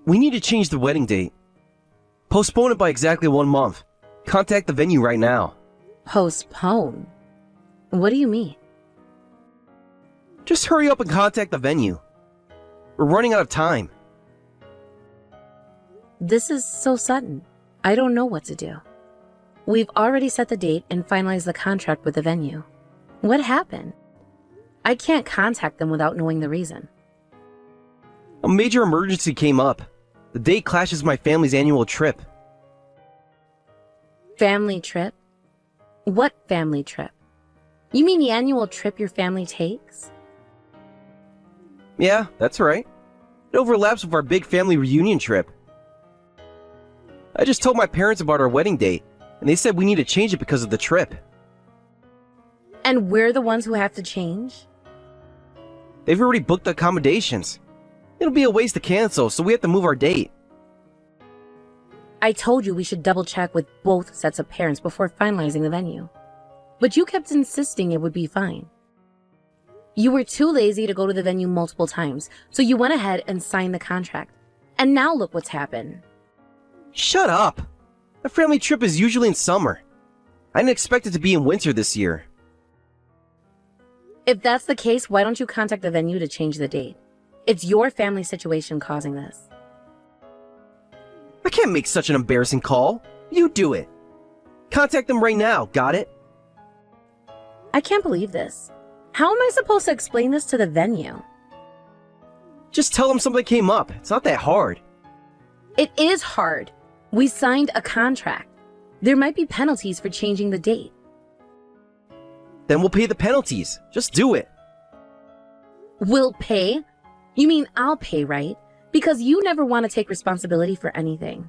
We need to change the wedding date. Postpone it by exactly 1 month. Contact the venue right now. Postpone? What do you mean? Just hurry up and contact the venue. We're running out of time. This is so sudden. I don't know what to do. We've already set the date and finalized the contract with the venue. What happened? I can't contact them without knowing the reason. A major emergency came up. The date clashes with my family's annual trip. Family trip? What family trip? You mean the annual trip your family takes? Yeah, that's right. It overlaps with our big family reunion trip. I just told my parents about our wedding date, and they said we need to change it because of the trip. And we're the ones who have to change? They've already booked the accommodations. It'll be a waste to cancel, so we have to move our date. I told you we should double check with both sets of parents before finalizing the venue. But you kept insisting it would be fine. You were too lazy to go to the venue multiple times, so you went ahead and signed the contract. And now look what's happened. Shut up! A family trip is usually in summer. I didn't expect it to be in winter this year. If that's the case, why don't you contact the venue to change the date? It's your family situation causing this. I can't make such an embarrassing call. You do it. Contact them right now, got it? I can't believe this. How am I supposed to explain this to the venue? Just tell them something came up. It's not that hard. It is hard. We signed a contract. There might be penalties for changing the date. Then we'll pay the penalties. Just do it. We'll pay? You mean I'll pay, right? Because you never want to take responsibility for anything.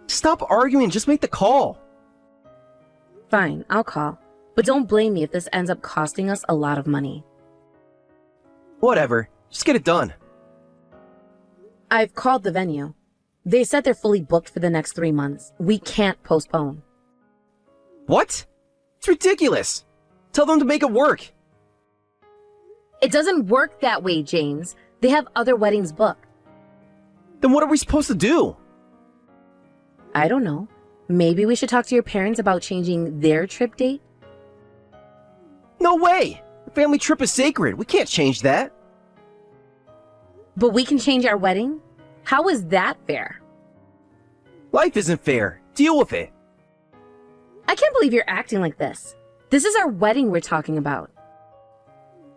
Stop arguing, just make the call. Fine, I'll call. But don't blame me if this ends up costing us a lot of money. Whatever, just get it done. I've called the venue. They said they're fully booked for the next 3 months. We can't postpone. What? It's ridiculous. Tell them to make it work. It doesn't work that way, James. They have other weddings booked. Then what are we supposed to do? I don't know. Maybe we should talk to your parents about changing their trip date? No way! The family trip is sacred. We can't change that. But we can change our wedding? How is that fair? Life isn't fair. Deal with it. I can't believe you're acting like this. This is our wedding we're talking about.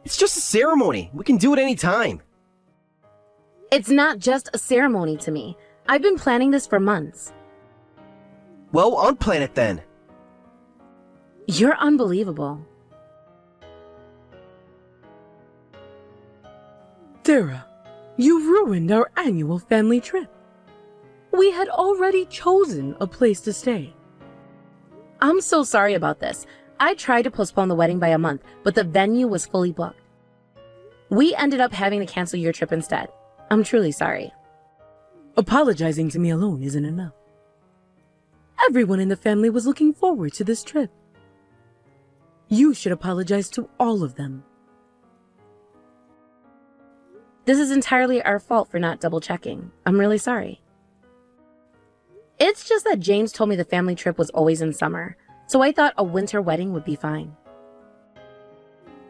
It's just a ceremony. We can do it any time. It's not just a ceremony to me. I've been planning this for months. Well, unplan it then. You're unbelievable. Dara, you ruined our annual family trip. We had already chosen a place to stay. I'm so sorry about this. I tried to postpone the wedding by a month, but the venue was fully booked. We ended up having to cancel your trip instead. I'm truly sorry. Apologizing to me alone isn't enough. Everyone in the family was looking forward to this trip. You should apologize to all of them. This is entirely our fault for not double checking. I'm really sorry. It's just that James told me the family trip was always in summer, so I thought a winter wedding would be fine.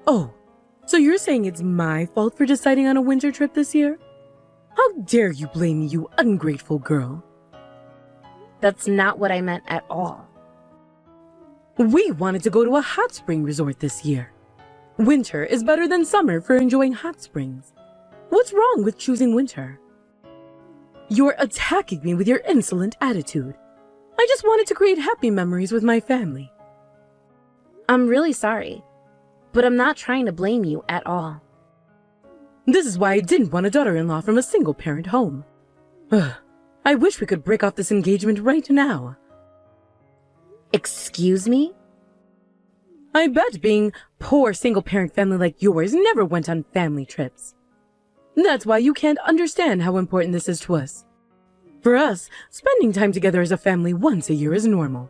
Oh, so you're saying it's my fault for deciding on a winter trip this year? How dare you blame me, you ungrateful girl? That's not what I meant at all. We wanted to go to a hot spring resort this year. Winter is better than summer for enjoying hot springs. What's wrong with choosing winter? You're attacking me with your insolent attitude. I just wanted to create happy memories with my family. I'm really sorry, but I'm not trying to blame you at all. This is why I didn't want a daughter-in-law from a single-parent home. Ugh, I wish we could break off this engagement right now. Excuse me? I bet being poor single-parent family like yours never went on family trips. That's why you can't understand how important this is to us. For us, spending time together as a family once a year is normal.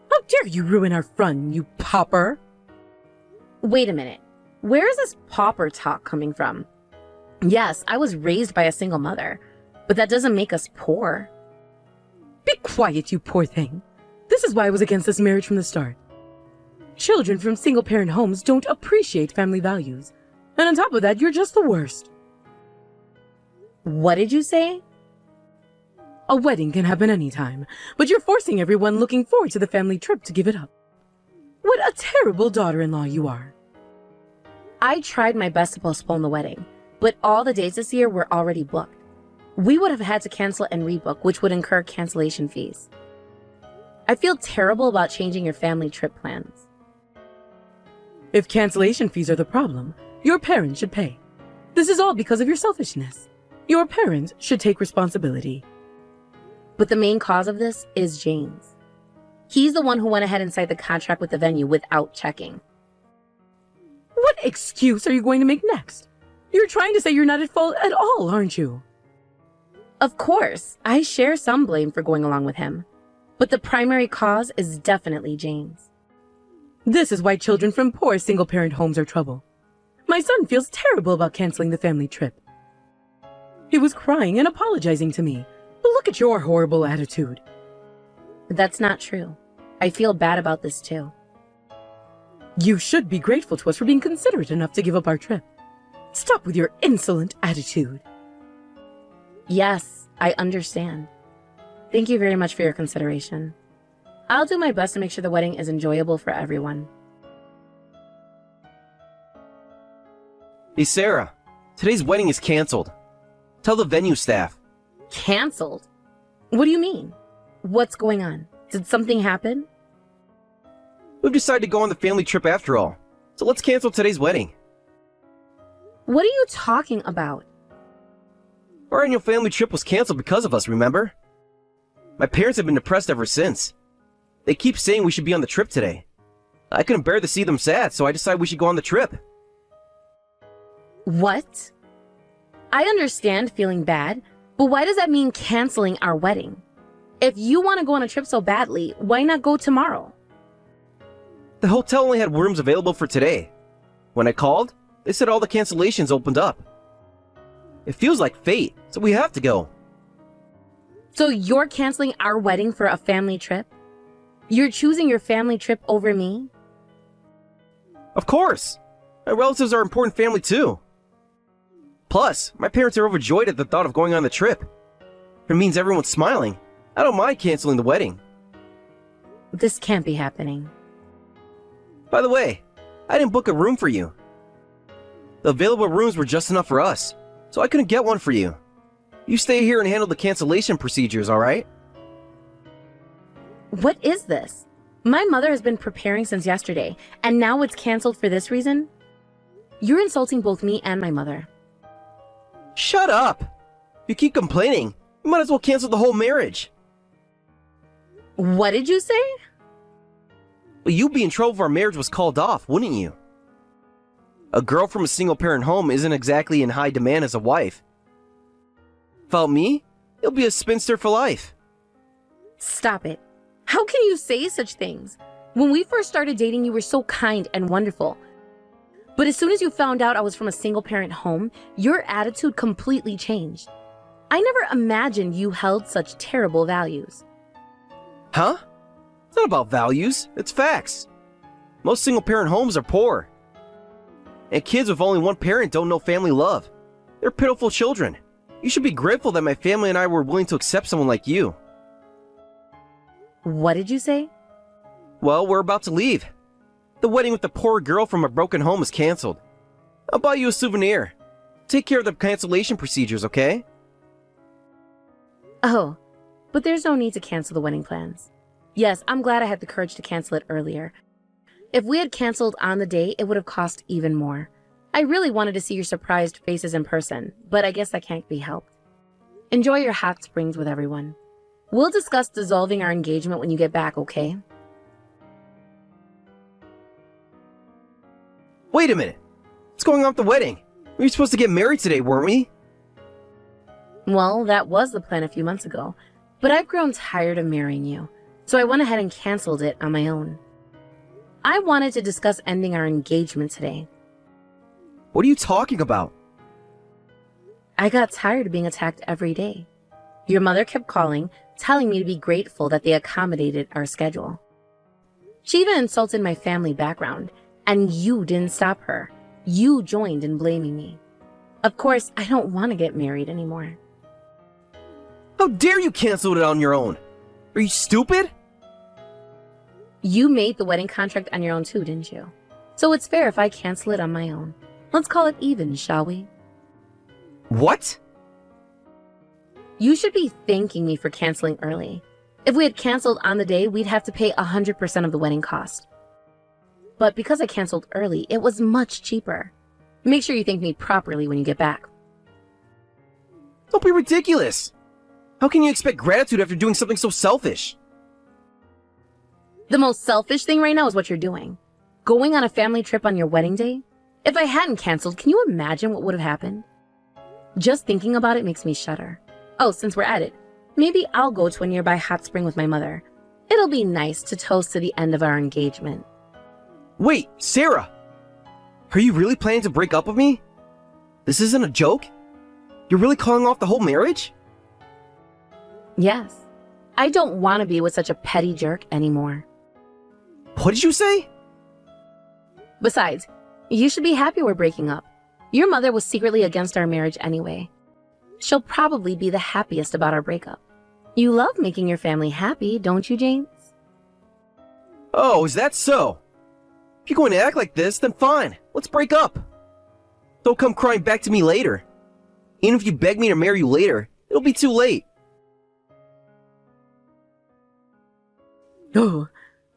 How dare you ruin our fun, you pauper? Wait a minute. Where is this pauper talk coming from? Yes, I was raised by a single mother, But that doesn't make us poor. Be quiet, you poor thing. This is why I was against this marriage from the start. Children from single-parent homes don't appreciate family values. And on top of that, you're just the worst. What did you say? A wedding can happen anytime, but you're forcing everyone looking forward to the family trip to give it up. What a terrible daughter-in-law you are. I tried my best to postpone the wedding, but all the dates this year were already booked. We would have had to cancel and rebook, which would incur cancellation fees. I feel terrible about changing your family trip plans. If cancellation fees are the problem, your parents should pay. This is all because of your selfishness. Your parents should take responsibility. But the main cause of this is James. He's the one who went ahead and signed the contract with the venue without checking. What excuse are you going to make next? You're trying to say you're not at fault at all, aren't you? Of course, I share some blame for going along with him. But the primary cause is definitely James. This is why children from poor single-parent homes are trouble. My son feels terrible about canceling the family trip. He was crying and apologizing to me. But look at your horrible attitude. That's not true. I feel bad about this too. You should be grateful to us for being considerate enough to give up our trip. Stop with your insolent attitude. Yes, I understand. Thank you very much for your consideration. I'll do my best to make sure the wedding is enjoyable for everyone. Hey Sarah, today's wedding is canceled. Tell the venue staff. Canceled? What do you mean? What's going on? Did something happen? We've decided to go on the family trip after all, so let's cancel today's wedding. What are you talking about? Our annual family trip was canceled because of us, remember? My parents have been depressed ever since. They keep saying we should be on the trip today. I couldn't bear to see them sad, so I decided we should go on the trip. What? I understand feeling bad, but why does that mean canceling our wedding? If you want to go on a trip so badly, why not go tomorrow? The hotel only had rooms available for today. When I called, they said all the cancellations opened up. It feels like fate, so we have to go. So you're canceling our wedding for a family trip? You're choosing your family trip over me? Of course! My relatives are important family too. Plus, my parents are overjoyed at the thought of going on the trip. If it means everyone's smiling, I don't mind canceling the wedding. This can't be happening. By the way, I didn't book a room for you. The available rooms were just enough for us, so I couldn't get one for you. You stay here and handle the cancellation procedures, alright? What is this? My mother has been preparing since yesterday, and now it's canceled for this reason? You're insulting both me and my mother. Shut up! If you keep complaining, you might as well cancel the whole marriage. What did you say? Well, you'd be in trouble if our marriage was called off, wouldn't you? A girl from a single-parent home isn't exactly in high demand as a wife. Without me, you'll be a spinster for life. Stop it. How can you say such things? When we first started dating, you were so kind and wonderful. But as soon as you found out I was from a single-parent home, your attitude completely changed. I never imagined you held such terrible values. Huh? It's not about values, it's facts. Most single-parent homes are poor. And kids with only one parent don't know family love. They're pitiful children. You should be grateful that my family and I were willing to accept someone like you. What did you say? Well, we're about to leave. The wedding with the poor girl from a broken home is canceled. I'll buy you a souvenir. Take care of the cancellation procedures, okay? Oh, but there's no need to cancel the wedding plans. Yes, I'm glad I had the courage to cancel it earlier. If we had canceled on the day, it would have cost even more. I really wanted to see your surprised faces in person, but I guess that can't be helped. Enjoy your hot springs with everyone. We'll discuss dissolving our engagement when you get back, okay? Wait a minute. What's going on with the wedding? We were supposed to get married today, weren't we? Well, that was the plan a few months ago, but I've grown tired of marrying you, so I went ahead and canceled it on my own. I wanted to discuss ending our engagement today. What are you talking about? I got tired of being attacked every day. Your mother kept calling, telling me to be grateful that they accommodated our schedule. She even insulted my family background, and you didn't stop her. You joined in blaming me. Of course, I don't want to get married anymore. How dare you cancel it on your own? Are you stupid? You made the wedding contract on your own too, didn't you? So it's fair if I cancel it on my own. Let's call it even, shall we? What? You should be thanking me for canceling early. If we had canceled on the day, we'd have to pay 100% of the wedding cost. But because I canceled early, it was much cheaper. Make sure you thank me properly when you get back. Don't be ridiculous. How can you expect gratitude after doing something so selfish? The most selfish thing right now is what you're doing. Going on a family trip on your wedding day? If I hadn't canceled, can you imagine what would have happened? Just thinking about it makes me shudder. Oh, since we're at it, maybe I'll go to a nearby hot spring with my mother. It'll be nice to toast to the end of our engagement. Wait, Sarah! Are you really planning to break up with me? This isn't a joke? You're really calling off the whole marriage? Yes. I don't want to be with such a petty jerk anymore. What did you say? Besides, you should be happy we're breaking up. Your mother was secretly against our marriage anyway. She'll probably be the happiest about our breakup. You love making your family happy, don't you, James? Oh, is that so? If you're going to act like this, then fine. Let's break up. Don't come crying back to me later. Even if you beg me to marry you later, it'll be too late. Oh,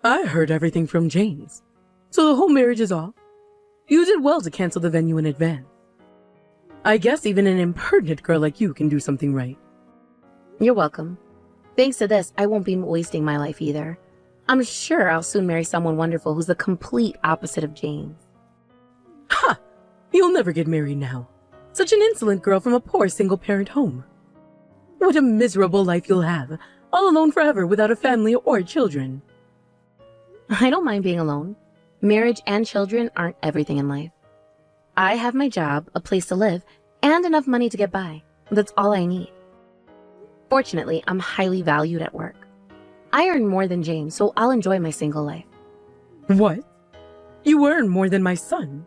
I heard everything from James. So the whole marriage is off? You did well to cancel the venue in advance. I guess even an impertinent girl like you can do something right. You're welcome. Thanks to this, I won't be wasting my life either. I'm sure I'll soon marry someone wonderful who's the complete opposite of James. Ha! You'll never get married now. Such an insolent girl from a poor single-parent home. What a miserable life you'll have, all alone forever without a family or children. I don't mind being alone. Marriage and children aren't everything in life. I have my job, a place to live, and enough money to get by. That's all I need. Fortunately, I'm highly valued at work. I earn more than James, so I'll enjoy my single life. What? You earn more than my son?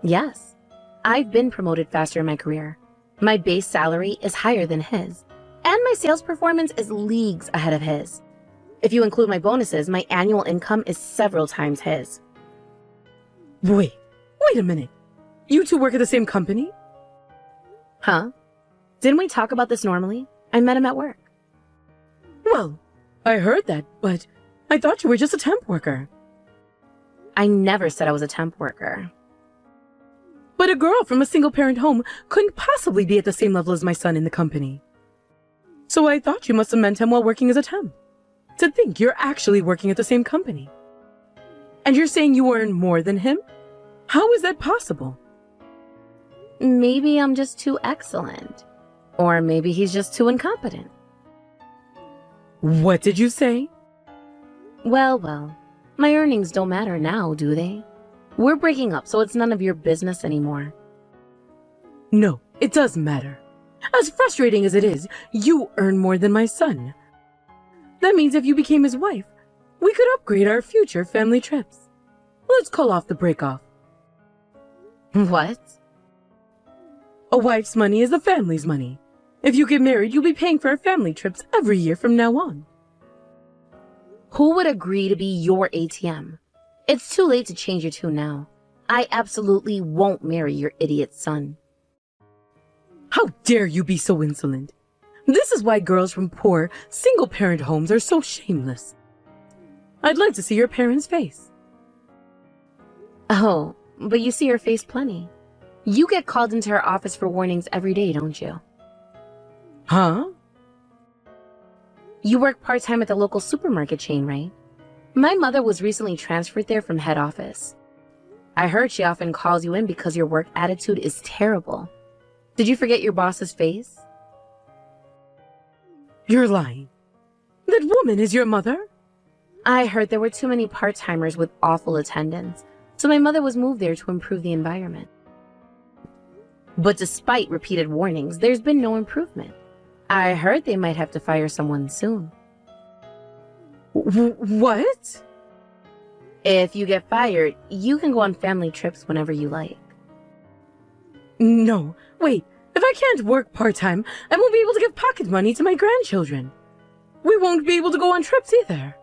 Yes. I've been promoted faster in my career. My base salary is higher than his, and my sales performance is leagues ahead of his. If you include my bonuses, my annual income is several times his. Wait a minute. You two work at the same company? Huh? Didn't we talk about this normally? I met him at work. Well, I heard that, but I thought you were just a temp worker. I never said I was a temp worker. But a girl from a single-parent home couldn't possibly be at the same level as my son in the company. So I thought you must have met him while working as a temp. To think you're actually working at the same company. And you're saying you earn more than him? How is that possible? Maybe I'm just too excellent. Or maybe he's just too incompetent. What did you say? Well. My earnings don't matter now, do they? We're breaking up, so it's none of your business anymore. No, it does matter. As frustrating as it is, you earn more than my son. That means if you became his wife, we could upgrade our future family trips. Let's call off the break-off. What? A wife's money is the family's money. If you get married, you'll be paying for our family trips every year from now on. Who would agree to be your ATM? It's too late to change your tune now. I absolutely won't marry your idiot son. How dare you be so insolent? This is why girls from poor, single-parent homes are so shameless. I'd like to see your parents' face. Oh, but you see her face plenty. You get called into her office for warnings every day, don't you? Huh? You work part-time at the local supermarket chain, right? My mother was recently transferred there from head office. I heard she often calls you in because your work attitude is terrible. Did you forget your boss's face? You're lying. That woman is your mother? I heard there were too many part-timers with awful attendance, so my mother was moved there to improve the environment. But despite repeated warnings, there's been no improvement. I heard they might have to fire someone soon. What? If you get fired, you can go on family trips whenever you like. No, wait. If I can't work part-time, I won't be able to give pocket money to my grandchildren. We won't be able to go on trips either.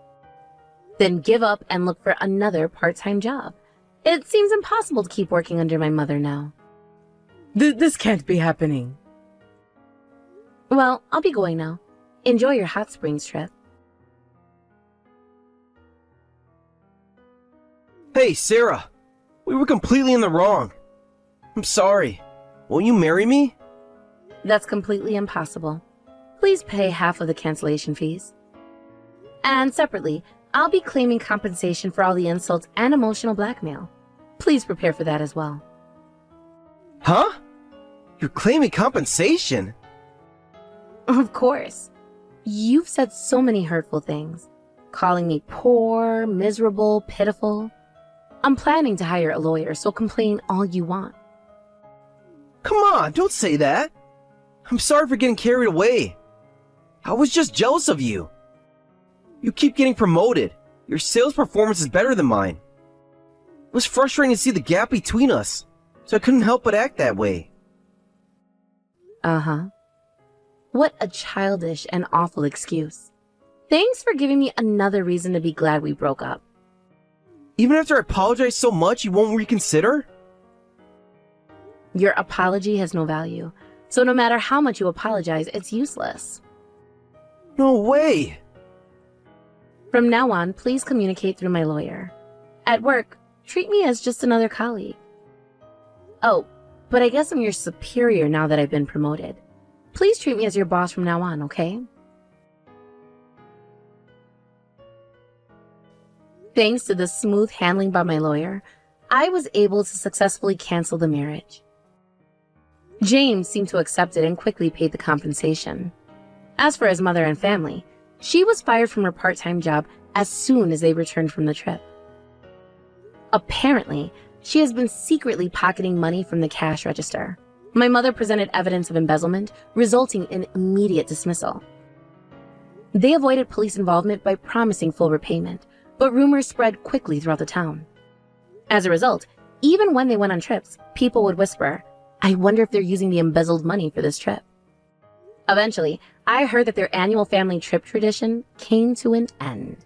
Then give up and look for another part-time job. It seems impossible to keep working under my mother now. This can't be happening. Well, I'll be going now. Enjoy your hot springs trip. Hey, Sarah. We were completely in the wrong. I'm sorry. Will you marry me? That's completely impossible. Please pay half of the cancellation fees. And separately, I'll be claiming compensation for all the insults and emotional blackmail. Please prepare for that as well. Huh? You're claiming compensation? Of course. You've said so many hurtful things, calling me poor, miserable, pitiful. I'm planning to hire a lawyer, so complain all you want. Come on, don't say that. I'm sorry for getting carried away. I was just jealous of you. You keep getting promoted. Your sales performance is better than mine. It was frustrating to see the gap between us, so I couldn't help but act that way. Uh-huh. What a childish and awful excuse. Thanks for giving me another reason to be glad we broke up. Even after I apologize so much, you won't reconsider? Your apology has no value, so no matter how much you apologize, it's useless. No way! From now on, please communicate through my lawyer. At work, treat me as just another colleague. Oh, but I guess I'm your superior now that I've been promoted. Please treat me as your boss from now on, okay? Thanks to the smooth handling by my lawyer, I was able to successfully cancel the marriage. James seemed to accept it and quickly paid the compensation. As for his mother and family, she was fired from her part-time job as soon as they returned from the trip. Apparently, she has been secretly pocketing money from the cash register. My mother presented evidence of embezzlement, resulting in immediate dismissal. They avoided police involvement by promising full repayment, but rumors spread quickly throughout the town. As a result, even when they went on trips, people would whisper, "I wonder if they're using the embezzled money for this trip." Eventually, I heard that their annual family trip tradition came to an end.